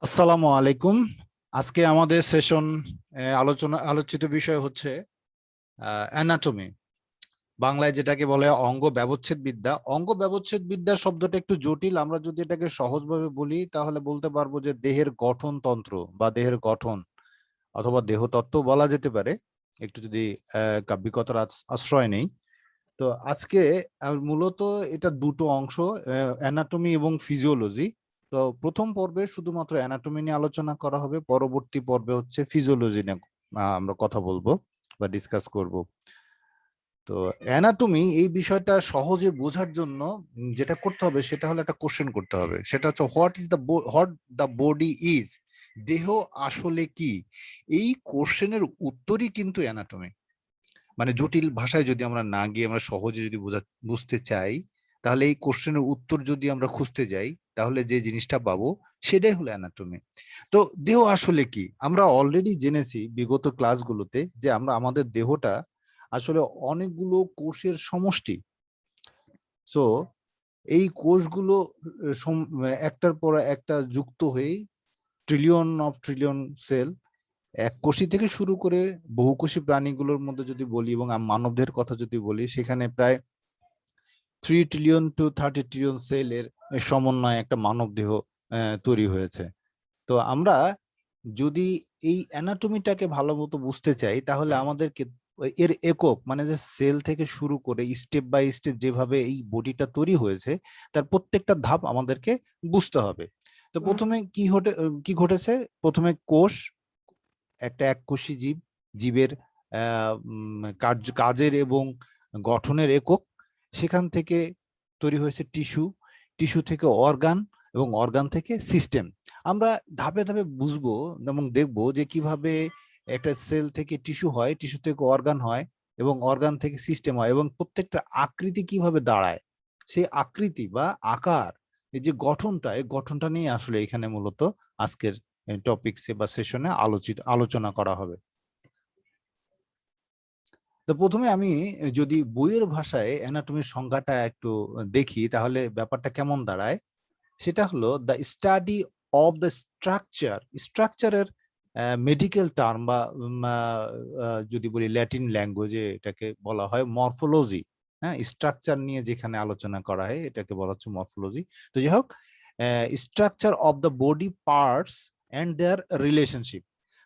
আসসালামু আলাইকুম। আজকে আমাদের সেশন আলোচিত বিষয় হচ্ছে অ্যানাটমি, বাংলায় যেটাকে বলে অঙ্গ ব্যবচ্ছেদ বিদ্যা। অঙ্গ ব্যবচ্ছেদ বিদ্যা শব্দটা একটু জটিল, আমরা যদি এটাকে সহজভাবে বলি তাহলে বলতে পারবো যে দেহের গঠনতন্ত্র বা দেহের গঠন অথবা দেহতত্ত্ব বলা যেতে পারে, একটু যদি কাব্যিকতার আশ্রয় নেই। তো আজকে মূলত এটা দুটো অংশ, অ্যানাটমি এবং ফিজিওলজি। তো প্রথম পর্বে শুধুমাত্র অ্যানাটমি নিয়ে আলোচনা করা হবে, পরবর্তী পর্বে হচ্ছে ফিজিওলজি নিয়ে আমরা কথা বলবো বা ডিসকাস করব। তো অ্যানাটমি এই বিষয়টা সহজে বোঝার জন্য যেটা করতে হবে সেটা হলো একটা কোশ্চেন করতে হবে, সেটা হচ্ছে হোয়াট দ্য বডি ইজ, দেহ আসলে কি। এই কোশ্চেনের উত্তরই কিন্তু অ্যানাটমি। মানে জটিল ভাষায় যদি আমরা না গিয়ে আমরা সহজে যদি বুঝতে চাই, তাহলে এই কোশ্চেনের উত্তর যদি আমরা খুঁজতে যাই তাহলে যে জিনিসটা পাবো সেটাই হলো অ্যানাটমি। তো দেহ আসলে কি আমরা অলরেডি জেনেছি বিগত ক্লাসগুলোতে যে আমাদের দেহটা আসলে অনেকগুলো কোষের সমষ্টি। সো এই কোষগুলো একটার পর একটা যুক্ত হয়ে ট্রিলিয়ন সেল, এক কোষী থেকে শুরু করে বহুকোষী প্রাণীগুলোর মধ্যে যদি বলি এবং মানবদের কথা যদি বলি, সেখানে প্রায় 3 ট্রিলিয়ন টু 30 ট্রিলিয়ন সেলের সমন্বয়ে একটা মানব দেহ তৈরি হয়েছে। তো আমরা যদি এই অ্যানাটমিটাকে ভালো মতো বুঝতে চাই তাহলে আমাদেরকে এর একক মানে যে সেল থেকে শুরু করে স্টেপ বাই স্টেপ যেভাবে এই বডিটা তৈরি হয়েছে তার প্রত্যেকটা ধাপ আমাদেরকে বুঝতে হবে। তো প্রথমে কি ঘটেছে, প্রথমে কোষ, একটা এককোষী জীবের কাজের এবং গঠনের একক, সেখান থেকে তৈরি হয়েছে টিস্যু, টিস্যু থেকে অর্গান এবং অর্গান থেকে সিস্টেম। আমরা ধাপে ধাপে বুঝবো এবং দেখবো যে কিভাবে একটা সেল থেকে টিস্যু হয়, টিস্যু থেকে অর্গান হয় এবং অর্গান থেকে সিস্টেম হয় এবং প্রত্যেকটা আকৃতি কিভাবে দাঁড়ায়, সেই আকৃতি বা আকার, এই যে গঠনটা, এই গঠনটা নিয়ে আসলে এখানে মূলত আজকের টপিকসে বা সেশনে আলোচনা করা হবে। তো প্রথমে আমি যদি বইয়ের ভাষায় অ্যানাটমির সংজ্ঞাটা একটু দেখি তাহলে ব্যাপারটা কেমন দাঁড়ায়। সেটা হলো দ্য স্টাডি অফ দ্য স্ট্রাকচারের মেডিকেল টার্ম বা যদি বলি ল্যাটিন ল্যাঙ্গুয়েজে এটাকে বলা হয় মরফোলজি। হ্যাঁ, স্ট্রাকচার নিয়ে যেখানে আলোচনা করা হয় এটাকে বলা হচ্ছে মরফোলজি। তো যাই হোক, structure of the body parts and there relationship,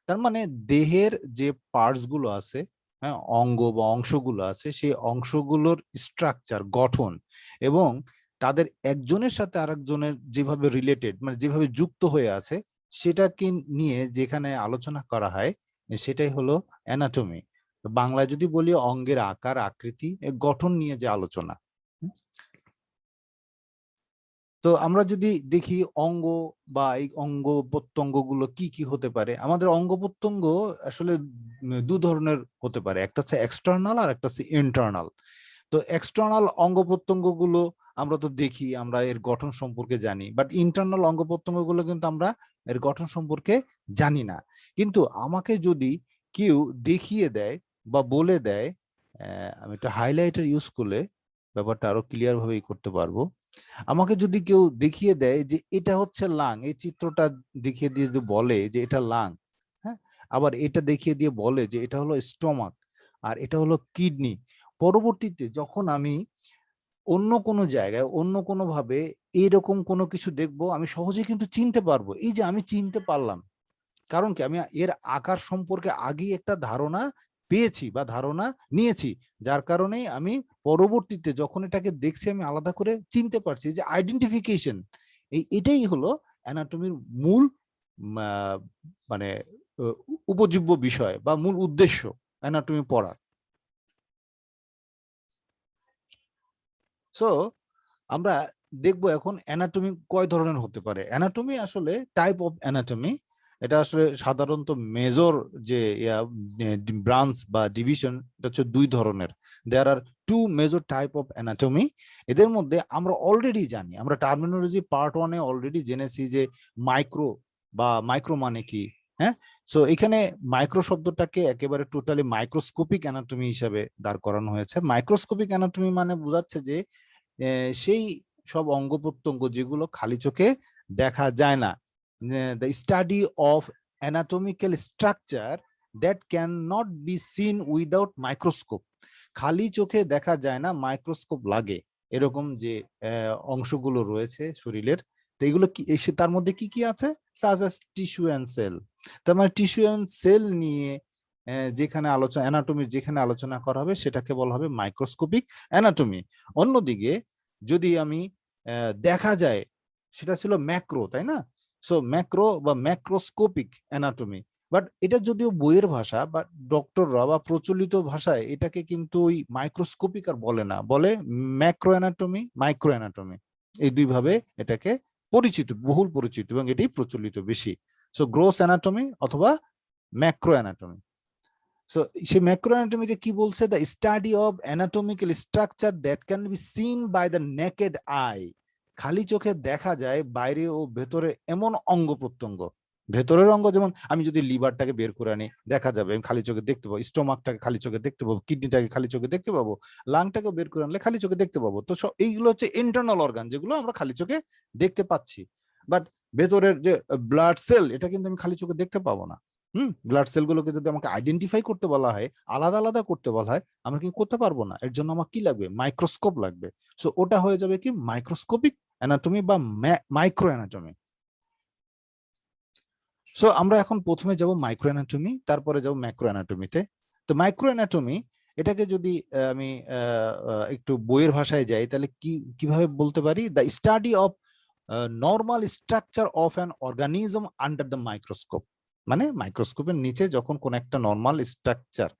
তার মানে দেহের যে পার্টস গুলো আছে, হ্যাঁ, অঙ্গ বা অংশগুলো আছে, সেই অংশগুলোর স্ট্রাকচার গঠন এবং তাদের একজনের সাথে আরেকজনের যেভাবে রিলেটেড মানে যেভাবে যুক্ত হয়ে আছে সেটাকে নিয়ে যেখানে আলোচনা করা হয় সেটাই হলো অ্যানাটমি। বাংলায় যদি বলি অঙ্গের আকার আকৃতি গঠন নিয়ে যে আলোচনা। তো আমরা যদি দেখি অঙ্গ বা এই অঙ্গ প্রত্যঙ্গ গুলো কি কি হতে পারে, আমাদের অঙ্গ প্রত্যঙ্গ আসলে দু ধরনের হতে পারে, একটা হচ্ছে এক্সটার্নাল আর একটা হচ্ছে ইন্টারনাল। তো এক্সটার্নাল অঙ্গ প্রত্যঙ্গ গুলো আমরা তো দেখি, আমরা এর গঠন সম্পর্কে জানি, বাট ইন্টারনাল অঙ্গ প্রত্যঙ্গ গুলো কিন্তু আমরা এর গঠন সম্পর্কে জানি না। কিন্তু আমাকে যদি কেউ দেখিয়ে দেয় বা বলে দেয়, আমি একটা হাইলাইটার ইউজ করলে ব্যাপারটা আরো ক্লিয়ার ভাবেই করতে পারবো। আমাকে যদি কেউ দেখিয়ে দেয় যে এটা হচ্ছে লাং, এই চিত্রটা দেখিয়ে দিয়ে যদি বলে যে এটা লাং, হ্যাঁ, আবার এটা দেখিয়ে দিয়ে বলে যে এটা হলো স্টমাক আর এটা হলো কিডনি, পরবর্তীতে যখন আমি অন্য কোনো জায়গায় অন্য কোনো ভাবে এইরকম কোনো কিছু দেখবো আমি সহজে কিন্তু চিনতে পারবো। এই যে আমি চিনতে পারলাম, কারণ কি আমি এর আকার সম্পর্কে আগেই একটা ধারণা পেয়েছি বা ধারণা নিয়েছি, যার কারণেই আমি পরবর্তীতে যখন এটাকে দেখছি আমি আলাদা করে চিনতে পারছি, যে আইডেন্টিফিকেশন। এটাই হলো অ্যানাটমির মূল মানে উপজীব্য বিষয় বা মূল উদ্দেশ্য অ্যানাটমি পড়ার। সো আমরা দেখবো এখন অ্যানাটমি কয় ধরনের হতে পারে। অ্যানাটমি আসলে টাইপ অফ অ্যানাটমি, এটা আসলে সাধারণত মেজর যে ব্রাঞ্চ বা ডিভিশন, এটা হচ্ছে দুই ধরনের। There are two major type of anatomy. এদের মধ্যে আমরা অলরেডি জানি, আমরা টার্মিনোলজি পার্ট ওয়ানে অলরেডি জেনেছি যে মাইক্রো বা মাইক্রো মানে কি। হ্যাঁ, সো এখানে মাইক্রো শব্দটাকে একেবারে টোটালি মাইক্রোস্কোপিক অ্যানাটমি হিসাবে দাঁড় করানো হয়েছে। মাইক্রোস্কোপিক অ্যানাটমি মানে বোঝাচ্ছে যে সেই সব অঙ্গ প্রত্যঙ্গ যেগুলো খালি চোখে দেখা যায় না, the study of anatomical structure that cannot be seen without microscope. খালি চোখে দেখা যায় না, মাইক্রোস্কোপ লাগে। এরকম যে অংশগুলো রয়েছে শরীরের, তো এগুলো কি, তার মধ্যে কি কি আছে? সাজ অ্যাজ টিস্যু অ্যান্ড সেল। তার মানে টিস্যু অ্যান্ড সেল নিয়ে যেখানে আলোচনা, অ্যানাটমি যেখানে আলোচনা করা হবে সেটাকে বলা হবে মাইক্রোস্কোপিক অ্যানাটমি। অন্যদিকে যদি আমি দেখা যায়, সেটা ছিল ম্যাক্রো, তাই না? সো ম্যাক্রো বা ম্যাক্রোস্কোপিক অ্যানাটমি। বাট এটা যদিও বইয়ের ভাষা বা ডক্টররা বা প্রচলিত ভাষায় এটাকে কিন্তু ওই মাইক্রোস্কোপিক আর বলে না, বলে ম্যাক্রো অ্যানাটমি, মাইক্রো অ্যানাটমি। এই দুই ভাবে এটাকে পরিচিত, বহুল পরিচিত, এবং এটাই প্রচলিত বেশি। সো গ্রোস অ্যানাটমি অথবা ম্যাক্রো অ্যানাটমি। সো সেই ম্যাক্রো অ্যানাটমিতে কি বলছে? The study of anatomical structure that can be seen by the naked eye. খালি চোখে দেখা যায় বাইরে ও ভেতরে এমন অঙ্গ প্রত্যঙ্গ। ভেতরের অঙ্গ যেমন আমি যদি লিভারটাকে বের করে আনি, দেখা যাবে, আমি খালি চোখে দেখতে পাবো। স্টোমাকটাকে খালি চোখে দেখতে পাবো, কিডনিটাকে খালি চোখে দেখতে পাবো, লাংটাকে বের করে আনলে খালি চোখে দেখতে পাবো। তো এইগুলো হচ্ছে ইন্টারনাল অর্গান, যেগুলো আমরা খালি চোখে দেখতে পাচ্ছি। বাট ভেতরের যে ব্লাড সেল, এটা কিন্তু আমি খালি চোখে দেখতে পাবো না। ব্লাড সেলগুলোকে যদি আমাকে আইডেন্টিফাই করতে বলা হয়, আলাদা আলাদা করতে বলা হয়, আমরা কি করতে পারবো না। এর জন্য আমার কি লাগবে? মাইক্রোস্কোপ লাগবে। সো ওটা হয়ে যাবে কি মাইক্রোস্কোপিক অ্যানাটমি বা মাইক্রো অ্যানাটমি। সো আমরা এখন প্রথমে যাব মাইক্রো অ্যানাটমি, তারপরে যাব ম্যাক্রো অ্যানাটমিতে। তো মাইক্রো অ্যানাটমি, এটাকে যদি আমি একটু বইয়ের ভাষায় যাই, তাহলে কিভাবে বলতে পারি? The study of normal structure of an organism under the microscope. মানে মাইক্রোস্কোপের নিচে যখন কোন একটা নর্মাল স্ট্রাকচার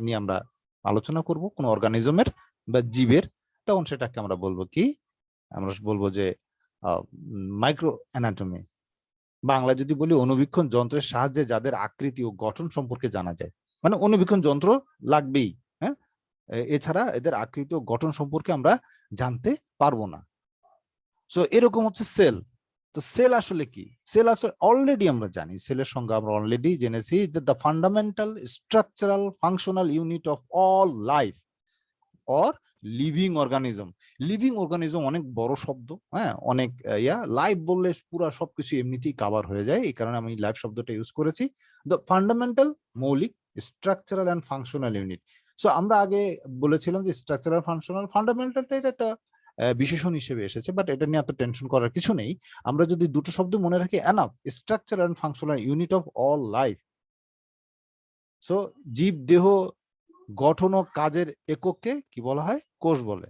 নিয়ে আমরা আলোচনা করব কোন অর্গানিজমের বা জীবের, তখন সেটাকে আমরা বলবো কি? আমরা বলবো যে মাইক্রো অ্যানাটমি। বাংলা যদি বলি, অনুবীক্ষণ যন্ত্রের সাহায্যে যাদের আকৃতি ও গঠন সম্পর্কে জানা যায়। মানে অনুবীক্ষণ যন্ত্র লাগবেই, হ্যাঁ, এছাড়া এদের আকৃতি ও গঠন সম্পর্কে আমরা জানতে পারবো না। সো এরকম হচ্ছে সেল। তো সেল আসলে কি? সেল আসলে অলরেডি আমরা জানি, সেলের সংজ্ঞা আমরা অলরেডি জেনেছি, যে the fundamental structural functional unit of all life or living organism. Living organism অনেক বড় শব্দ, হ্যাঁ, অনেক লাইফ বললে পুরো সবকিছু এমনিতেই কাভার হয়ে যায়, এই কারণে আমি লাইফ শব্দটা ইউজ করেছি। দ্য ফান্ডামেন্টাল, মৌলিক, structural and functional unit. So আমরা আগে বলেছিলাম যে স্ট্রাকচারাল, ফাংশনাল, ফান্ডামেন্টালটা এটা একটা বিশেষণ হিসেবে এসেছে, বাট এটা নিয়ে এত টেনশন করার কিছু নেই। আমরা যদি দুটো শব্দ মনে রাখি enough, structure and functional unit of all life. So জীব দেহ গঠন ও কাজের এককে কি বলা হয়? কোষ বলে।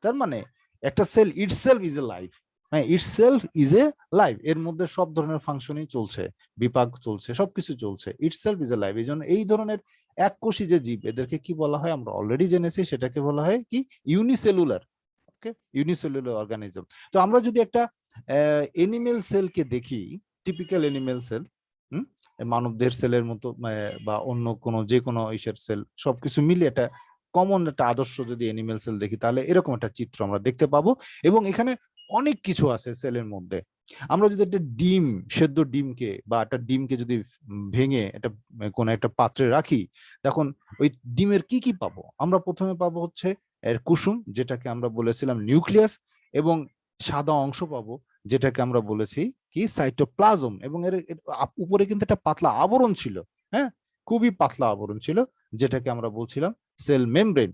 তার মানে একটা cell itself is a life. হ্যাঁ, ইটসেলফ ইজ এ লাইফ। এর মধ্যে সব ধরনের ফাংশনই চলছে, বিপাক চলছে, সবকিছু চলছে। Itself is a life. এই জন্য এই ধরনের এককোষী যে জীব, এদেরকে কি বলা হয়? আমরা অলরেডি জেনেছি, সেটাকে বলা হয় কি? ইউনিসেলুলার। ওকে, ইউনিসেলুলার অর্গানিজম। তো আমরা যদি একটা এনিমেল সেলকে দেখি, টিপিক্যাল এনিমেল সেল, মানবদের সেলের মতো বা অন্য কোনো যে কোনো ইসের সেল, সবকিছু মিলে একটা কমন একটা আদর্শ যদি এনিমেল সেল দেখি, তাহলে এরকম একটা চিত্র আমরা দেখতে পাবো। এবং এখানে অনেক কিছু আছে সেলের মধ্যে। আমরা যদি একটা ডিম, সেদ্ধ ডিমকে বা একটা ডিমকে যদি ভেঙে একটা কোনো একটা পাত্রে রাখি, তখন ওই ডিমের কি কি পাবো? আমরা প্রথমে পাবো হচ্ছে এর কুসুম, যেটাকে আমরা বলেছিলাম নিউক্লিয়াস, এবং সাদা অংশ পাবো, যেটাকে আমরা বলেছি কি? সাইটোপ্লাজম। এবং এর উপরে কিন্তু একটা পাতলা আবরণ ছিল, হ্যাঁ, খুবই পাতলা আবরণ ছিল, যেটাকে আমরা বলছিলাম সেল মেমব্রেন।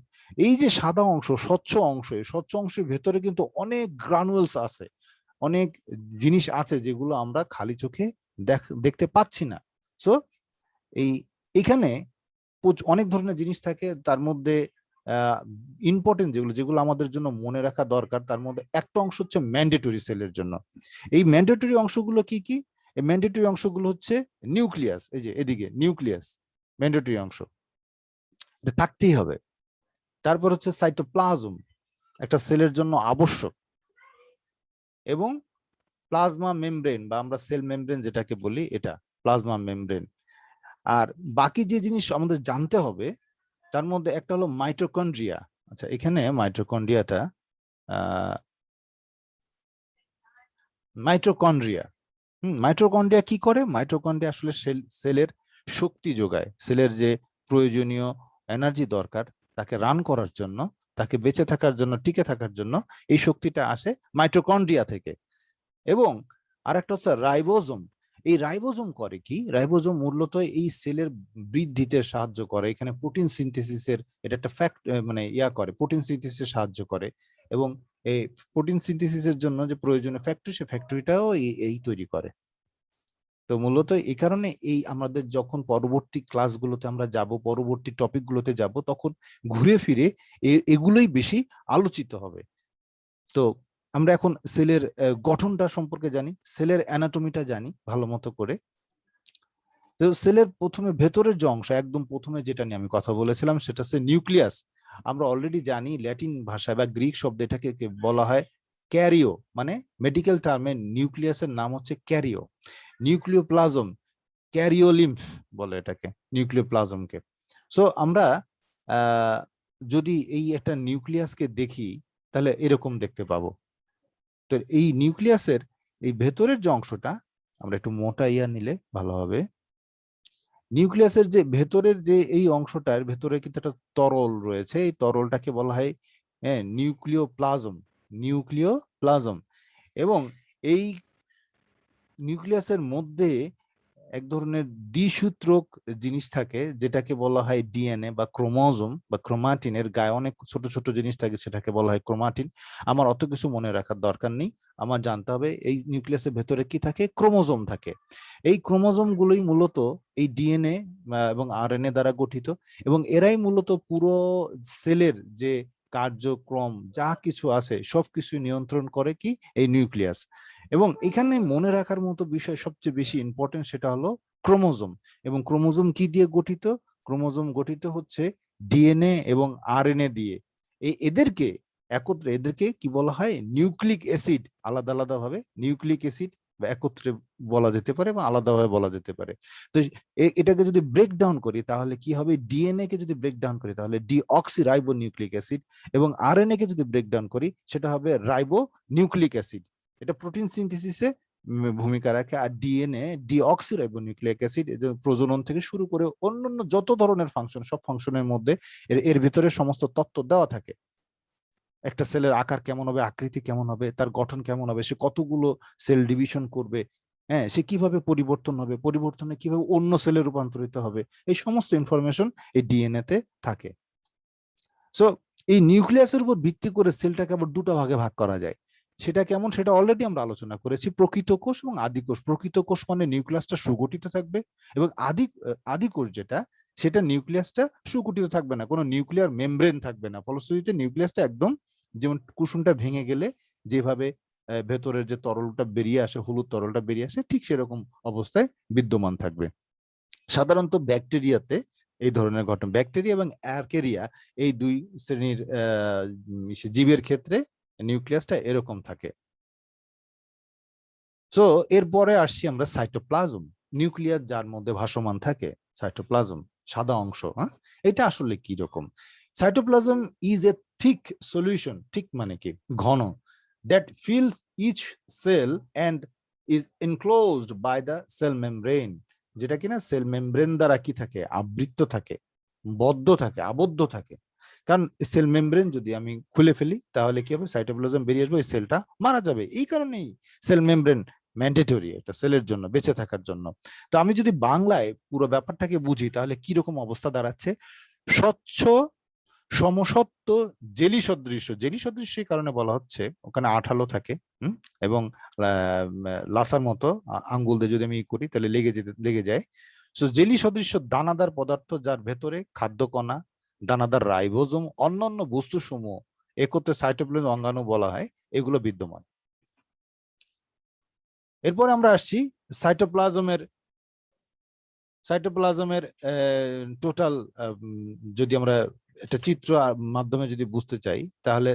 এই যে সাদা অংশ, স্বচ্ছ অংশ, এই স্বচ্ছ অংশের ভেতরে কিন্তু অনেক গ্রানুয়েলস আছে, অনেক জিনিস আছে যেগুলো আমরা খালি চোখে দেখতে পাচ্ছি না। সো এখানে অনেক ধরনের জিনিস থাকে, তার মধ্যে ইম্পর্টেন্ট যেগুলো যেগুলো আমাদের জন্য মনে রাখা দরকার, তার মধ্যে একটা অংশ হচ্ছে ম্যান্ডেটরি সেলের জন্য। এই ম্যান্ডেটরি অংশগুলো কি কি? এই ম্যান্ডেটরি অংশগুলো হচ্ছে নিউক্লিয়াস। এই যে এদিকে নিউক্লিয়াস, ম্যান্ডেটরি অংশ, এটা থাকতেই হবে। তারপর হচ্ছে সাইটোপ্লাজম, একটা সেলের জন্য আবশ্যক, এবং প্লাজমা মেমব্রেন বা আমরা সেল মেমব্রেন যেটাকে বলি, এটা প্লাজমা মেমব্রেন। আর বাকি যে জিনিস আমাদের জানতে হবে, তার মধ্যে একটা হলো মাইটোকন্ড্রিয়া। আচ্ছা, এখানে মাইটোকন্ড্রিয়াটা মাইটোকন্ড্রিয়া মাইটোকন্ড্রিয়া কি করে? মাইটোকন্ড্রিয়া আসলে সেলের শক্তি যোগায়। সেলের যে প্রয়োজনীয় এনার্জি দরকার তাকে রান করার জন্য, তাকে বেঁচে থাকার জন্য, টিকে থাকার জন্য, এই শক্তিটা আসে মাইটোকন্ড্রিয়া থেকে। এবং আর একটা হচ্ছে রাইবোজোম। এই রাইবোজোম করে কি? রাইবোজোম মূলত এই সেলের বৃদ্ধিতে সাহায্য করে, এখানে প্রোটিন সিনথেসিসের, এটা একটা ফ্যাক্ট, মানে করে প্রোটিন সিনথেসিসে সাহায্য করে, এবং এই প্রোটিন সিনথেসিসের জন্য যে প্রয়োজনীয় ফ্যাক্টরি, সে ফ্যাক্টরিটাও এই তৈরি করে। তো মূলত এই কারণে এই আমাদের যখন পরবর্তী ক্লাসগুলোতে আমরা যাব, পরবর্তী টপিকগুলোতে যাব, তখন ঘুরে ফিরে এগুলোই বেশি আলোচিত হবে। তো আমরা এখন সেলের গঠনটা সম্পর্কে জানি, সেলের অ্যানাটমিটা জানি ভালো মতো করে। তো সেলের প্রথমে ভেতরের যে অংশ, একদম প্রথমে যেটা নিয়ে আমি কথা বলেছিলাম, সেটা হচ্ছে নিউক্লিয়াস। আমরা অলরেডি জানি ল্যাটিন ভাষায় বা গ্রিক শব্দ এটাকে বলা হয় ক্যারিও, মানে মেডিকেল টার্মে নিউক্লিয়াসের নাম হচ্ছে ক্যারিও। নিউক্লিওপ্লাজম, ক্যারিওলিম্ফ বলে এটাকে, নিউক্লিওপ্লাজমকে। সো আমরা যদি এই একটা নিউক্লিয়াসকে দেখি, তাহলে এরকম দেখতে পাবো। তো এই নিউক্লিয়াসের এই ভেতরের যে অংশটা, আমরা একটু মোটা নিলে ভালো হবে। নিউক্লিয়াসের যে ভেতরের যে এই অংশটার ভেতরে কিন্তু একটা তরল রয়েছে, এই তরলটাকে বলা হয় নিউক্লিওপ্লাজম, নিউক্লিওপ্লাজম। এবং এই নিউক্লিয়াসের মধ্যে এক ধরনের দ্বিসূত্রক জিনিস থাকে, যেটাকে বলা হয় ডিএনএ বা ক্রোমোজোম বা ক্রোমাটিন। এর গায়ে অনেক ছোট ছোট জিনিস থাকে, সেটাকে বলা হয় ক্রোমাটিন। আমার অত কিছু মনে রাখার দরকার নেই, আমার জানতে হবে এই নিউক্লিয়াসের ভেতরে কি থাকে, ক্রোমোজোম থাকে। এই ক্রোমোজোম গুলোই মূলত এই ডিএনএ এবং আরএনএ দ্বারা গঠিত, এবং এরাই মূলত পুরো সেলের যে কার্যক্রম যা কিছু আছে সবকিছু নিয়ন্ত্রণ করে কি এই নিউক্লিয়াস। এবং এখানে মনে রাখার মতো বিষয় সবচেয়ে বেশি ইম্পর্টেন্ট, সেটা হলো ক্রোমোজোম। এবং ক্রোমোজোম কি দিয়ে গঠিত? ক্রোমোজোম গঠিত হচ্ছে ডিএনএ এবং আরএনএ দিয়ে। এদেরকে একত্রে, এদেরকে কি বলা হয়, নিউক্লিক অ্যাসিড। আলাদা আলাদা ভাবে নিউক্লিক অ্যাসিড একত্রে বলা যেতে পারে এবং আলাদাভাবে বলা যেতে পারে। তো এটাকে যদি ব্রেক ডাউন করি, তাহলে কি হবে? ডিএনএ কে যদি ব্রেক ডাউন করি, তাহলে ডিঅক্সি রাইবো নিউক্লিক অ্যাসিড, এবং আরএনএ কে যদি ব্রেক ডাউন করি, সেটা হবে রাইবো নিউক্লিক অ্যাসিড। এটা প্রোটিন সিনথেসিসে ভূমিকা রাখে। আর ডিএনএ ডিঅক্সিরাইবো নিউক্লিক অ্যাসিড, প্রজনন থেকে শুরু করে অন্যান্য যত ধরনের ফাংশন, সব ফাংশনের মধ্যে এর ভিতরে সমস্ত তথ্য দেওয়া থাকে। একটা সেলের আকার কেমন হবে, আকৃতি কেমন হবে, তার গঠন কেমন হবে, সে কতগুলো সেল ডিভিশন করবে, হ্যাঁ, সে কিভাবে পরিবর্তন হবে, পরিবর্তনে কিভাবে অন্য সেলে রূপান্তরিত হবে, এই সমস্ত ইনফরমেশন এই ডিএনএ তে থাকে। সো এই নিউক্লিয়াসের উপর ভিত্তি করে সেলটাকে আবার দুটো ভাগে ভাগ করা যায়। সেটা কেমন, সেটা অলরেডি আমরা আলোচনা করেছি, প্রকৃত কোষ এবং আদি কোষ। প্রকৃত কোষ মানে নিউক্লিয়াসটা সুগঠিত থাকবে, এবং আদি কোষ যেটা, সেটা নিউক্লিয়াসটা সুগঠিত থাকবে না, কোনো নিউক্লিয়ার মেমব্রেন থাকবে না। ফলশ্রুতিতে নিউক্লিয়াসটা একদম, যেমন কুসুমটা ভেঙে গেলে যেভাবে ভেতরের যে তরলটা বেরিয়ে আসে, হলুদ তরলটা বেরিয়ে আসে, ঠিক সেরকম অবস্থায় বিদ্যমান থাকবে। সাধারণত ব্যাকটেরিয়াতে এই ধরনের ঘটনা, ব্যাকটেরিয়া এবং অ্যারকেরিয়া, এই দুই শ্রেণীর জীবের ক্ষেত্রে নিউক্লিয়াসটা এরকম থাকে। সো এরপরে আসছি আমরা সাইটোপ্লাজম, নিউক্লিয়াস যার মধ্যে ভাসমান থাকে, সাইটোপ্লাজম, সাদা অংশ। হ্যাঁ, এটা আসলে কি রকম? Cytoplasm is a thick solution, ঠিক মানে কি ঘন, that fills each cell and is enclosed by the cell membrane, যেটা কিনা সেল মেমব্রেন দ্বারা কি থাকে, আবৃত থাকে, বদ্ধ থাকে, আবদ্ধ থাকে। কারণ সেল মেমব্রেন যদি আমি খুলে ফেলি, তাহলে কি হবে, সাইটোপ্লাজম বেরিয়ে আসবে, ওই সেলটা মারা যাবে। এই কারণেই সেল মেমব্রেন ম্যান্ডেটরি একটা সেলের জন্য, বেঁচে থাকার জন্য। তো আমি যদি বাংলায় পুরো ব্যাপারটাকে বুঝি, তাহলে কি রকম অবস্থা দাঁড়াচ্ছে? স্বচ্ছ সমসত্ব জেলি সদৃশ্য, জেলি সদৃশ্য এই কারণে বলা হচ্ছে, ওখানে আঠালো থাকে, এবং লাসার মতো আঙ্গুল দিয়ে যদি আমি করি, তাহলে লেগে যায়। সো জেলি সদৃশ্য দানাদার পদার্থ, যার ভেতরে খাদ্যকণা, দানাদার রাইবোজোম, অন্যান্য বস্তুসমূহ একত্রে সাইটোপ্লাজম অঙ্গাণু বলা হয়, এগুলো বিদ্যমান। এরপর আমরা আসছি সাইটোপ্লাজমের সাইটোপ্লাজমের টোটাল, যদি আমরা একটা চিত্র মাধ্যমে যদি বুঝতে চাই, তাহলে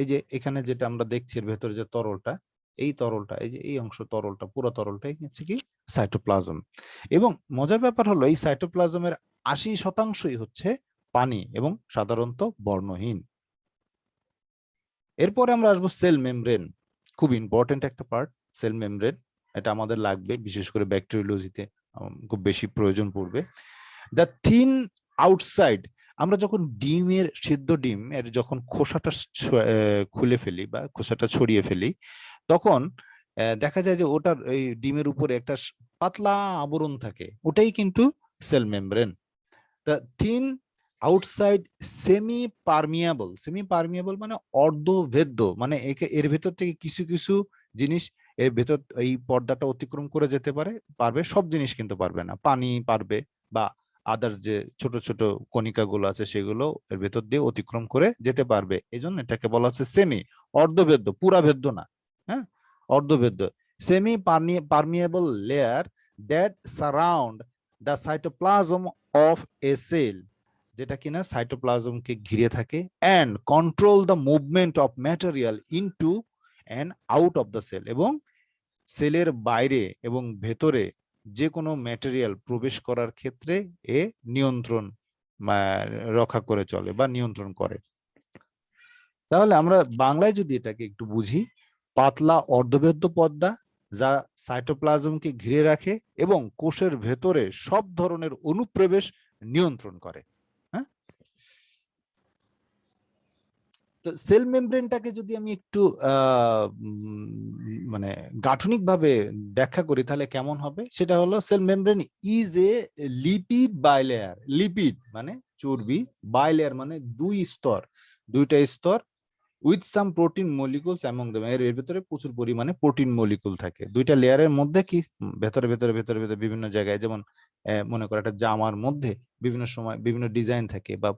এই যে এখানে যেটা আমরা দেখছি, এর ভেতরে যে তরলটা, এই তরলটা, এই যে এই অংশ তরলটা, পুরো তরলটাই হচ্ছে কি সাইটোপ্লাজম। এবং মজার ব্যাপার হলো, এই সাইটোপ্লাজমের 80% হচ্ছে পানি এবং সাধারণত বর্ণহীন। এরপরে আমরা আসবো সেল মেমব্রেন, খুব ইম্পর্টেন্ট একটা পার্ট সেল মেমব্রেন। এটা আমাদের লাগবে, বিশেষ করে ব্যাকটেরিওলজিতে খুব বেশি প্রয়োজন পড়বে। দ্য থিন আউটসাইড, আমরা যখন ডিমের, সিদ্ধ ডিম এর যখন খোসাটা খুলে ফেলি বা খোসাটা ছড়িয়ে ফেলি, তখন দেখা যায় যে ওটার এই ডিমের উপরে একটা পাতলা আবরণ থাকে, ওটাই কিন্তু cell membrane. The thin outside semi permeable মানে অর্ধভেদ্য, মানে এর ভেতর থেকে কিছু কিছু জিনিস এর ভেতর এই পর্দাটা অতিক্রম করে যেতে পারবে, সব জিনিস কিন্তু পারবে না। পানি পারবে বা আদার্স যে ছোট ছোট কণিকাগুলো আছে সেগুলো এর ভেতর দিয়ে অতিক্রম করে যেতে পারবে, এই জন্য এটাকে বলা হচ্ছে সেমি, অর্ধভেদ্য, পুরা ভেদ্য না। হ্যাঁ, অর্ধভেদ্য। Semi permeable layer that surround the cytoplasm of a cell, যেটা কিনা সাইটোপ্লাজমকে ঘিরে থাকে, and control the movement of material into and out of the cell, এবং সেলের বাইরে এবং ভেতরে যে কোনো ম্যাটেরিয়াল প্রবেশ করার ক্ষেত্রে এ নিয়ন্ত্রণ রক্ষা করে চলে বা নিয়ন্ত্রণ করে। তাহলে আমরা বাংলায় যদি এটাকে একটু বুঝি, পাতলা অর্ধভেদ্য পর্দা যা সাইটোপ্লাজমকে ঘিরে রাখে এবং কোষের ভেতরে সব ধরনের অনুপ্রবেশ নিয়ন্ত্রণ করে। হ্যাঁ, তো সেল মেমব্রেনটাকে যদি আমি একটু মানে গাঠনিকভাবে ব্যাখ্যা করি তাহলে কেমন হবে, সেটা হলো cell membrane is a lipid bilayer. Lipid মানে চর্বি, বাইলেয়ার মানে দুই স্তর, দুইটা স্তর, with some protein molecules among them, এর ভিতরে প্রচুর পরিমাণে প্রোটিন মলিকুল থাকে। দুইটা লেয়ারের মধ্যে কি ভেতরে ভেতরে ভেতরে ভেতরে বিভিন্ন জায়গায়, যেমন মনে করো একটা জামার মধ্যে বিভিন্ন সময় বিভিন্ন ডিজাইন থাকে বা